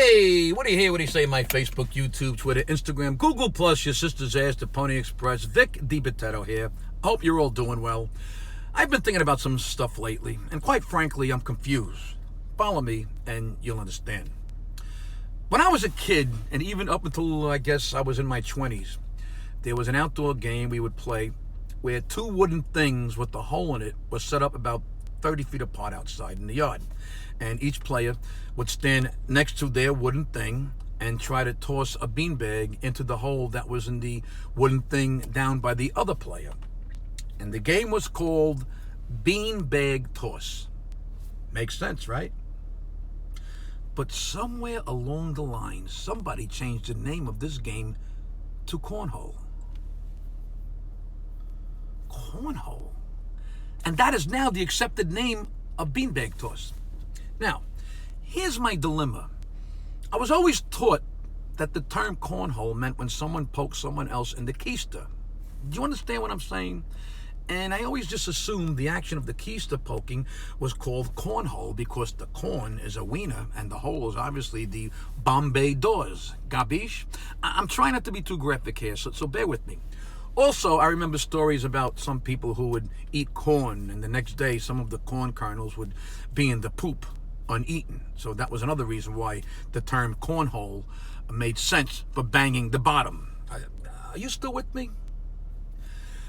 Hey, what do you hear? What do you say? My Facebook, YouTube, Twitter, Instagram, Google Plus, your sister's ass, the Pony Express. Vic Dibitetto here. I hope you're all doing well. I've been thinking about some stuff lately, and quite frankly, I'm confused. Follow me, and you'll understand. When I was a kid, and even up until I guess I was in my 20s, there was an outdoor game we would play where two wooden things with a hole in it was set up about 30 feet apart outside in the yard. And each player would stand next to their wooden thing and try to toss a beanbag into the hole that was in the wooden thing down by the other player. And the game was called beanbag toss. Makes sense, right? But somewhere along the line, somebody changed the name of this game to Cornhole. Cornhole. And that is now the accepted name of beanbag toss. Now, here's my dilemma. I was always taught that the term cornhole meant when someone poked someone else in the keister. Do you understand what I'm saying? And I always just assumed the action of the keister poking was called cornhole because the corn is a wiener and the hole is obviously the Bombay doors. Gabish? I'm trying not to be too graphic here, so bear with me. Also, I remember stories about some people who would eat corn and the next day some of the corn kernels would be in the poop uneaten. So that was another reason why the term cornhole made sense for banging the bottom. Are you still with me?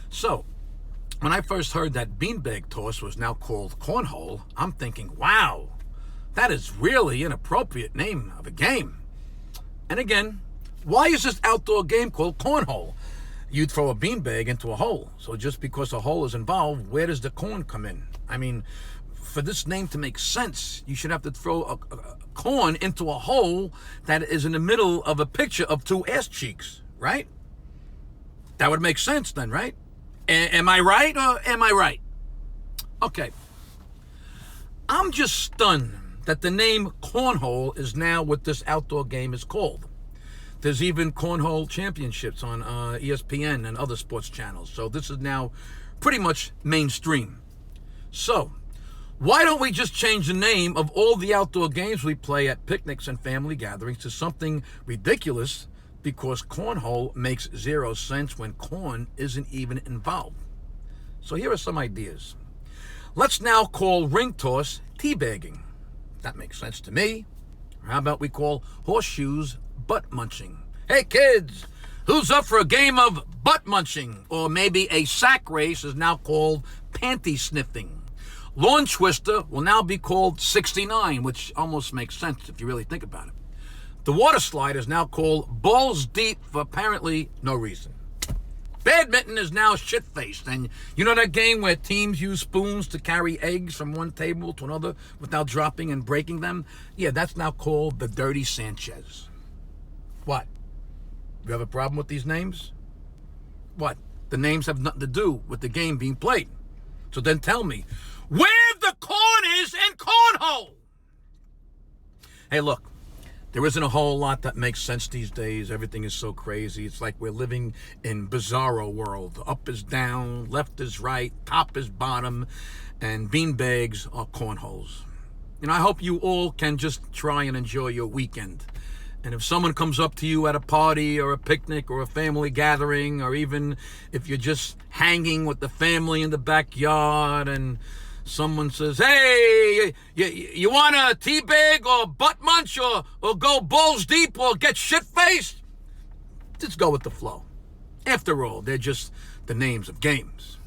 So, when I first heard that beanbag toss was now called cornhole, I'm thinking, wow, that is really an appropriate name of a game. And again, why is this outdoor game called cornhole? You throw a beanbag into a hole. So just because a hole is involved, where does the corn come in? I mean, for this name to make sense, you should have to throw a corn into a hole that is in the middle of a picture of two ass cheeks, right? That would make sense then, right? Am I right or am I right? Okay. I'm just stunned that the name cornhole is now what this outdoor game is called. There's even cornhole championships on ESPN and other sports channels. So this is now pretty much mainstream. So why don't we just change the name of all the outdoor games we play at picnics and family gatherings to something ridiculous, because cornhole makes zero sense when corn isn't even involved. So here are some ideas. Let's now call ring toss teabagging. That makes sense to me. Or how about we call horseshoes butt munching? Hey kids, who's up for a game of butt munching? Or maybe a sack race is now called panty sniffing. Lawn twister will now be called 69, which almost makes sense if you really think about it. The water slide is now called balls deep for apparently no reason. Badminton is now shit-faced, and you know that game where teams use spoons to carry eggs from one table to another without dropping and breaking them? Yeah, that's now called the Dirty Sanchez. What? You have a problem with these names? What? The names have nothing to do with the game being played. So then tell me, where the corn is in cornhole? Hey, look. There isn't a whole lot that makes sense these days. Everything is so crazy. It's like we're living in bizarro world. Up is down, left is right, top is bottom, and beanbags are cornholes. And I hope you all can just try and enjoy your weekend. And if someone comes up to you at a party or a picnic or a family gathering, or even if you're just hanging with the family in the backyard and someone says, hey, you want a teabag or butt munch or go balls deep or get shit-faced? Just go with the flow. After all, they're just the names of games.